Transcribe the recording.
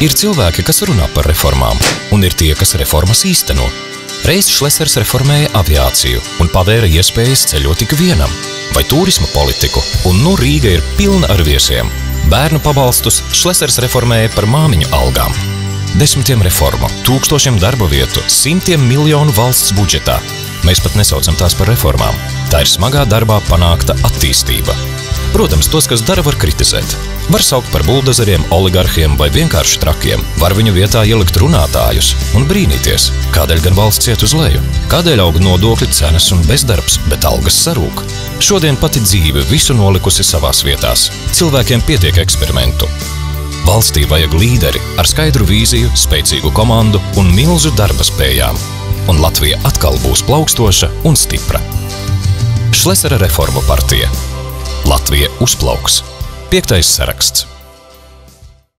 Ir cilvēki, kas runā par reformām, un ir tie, kas reformas īsteno. Reiz Šlesers reformēja aviāciju un pavēra iespējas ceļot tik vienam, vai turisma politiku, un nu Rīga ir pilna ar viesiem. Bērnu pabalstus Šlesers reformēja par māmiņu algām. 10 reformu, 1000 darba vietu, 100 miljonu valsts budžetā. Mēs pat nesaucam tās par reformām. Tā ir smagā darbā panākta attīstība. Protams, tos, kas dara, var kritizēt. Var saukt par buldozeriem, oligarhiem vai vienkārši trakiem. Var viņu vietā ielikt runātājus un brīnīties, kādēļ gan valsts iet uz leju. Kādēļ aug nodokļu cenas un bezdarbs, bet algas sarūk. Šodien pati dzīve visu nolikusi savās vietās. Cilvēkiem pietiek eksperimentu. Valstī vajag līderi ar skaidru vīziju, spēcīgu komandu un milzu darba spējām. Un Latvija atkal būs plaukstoša un stipra. Šlesera reformu partija. Latvija uzplauks. 5. saraksts.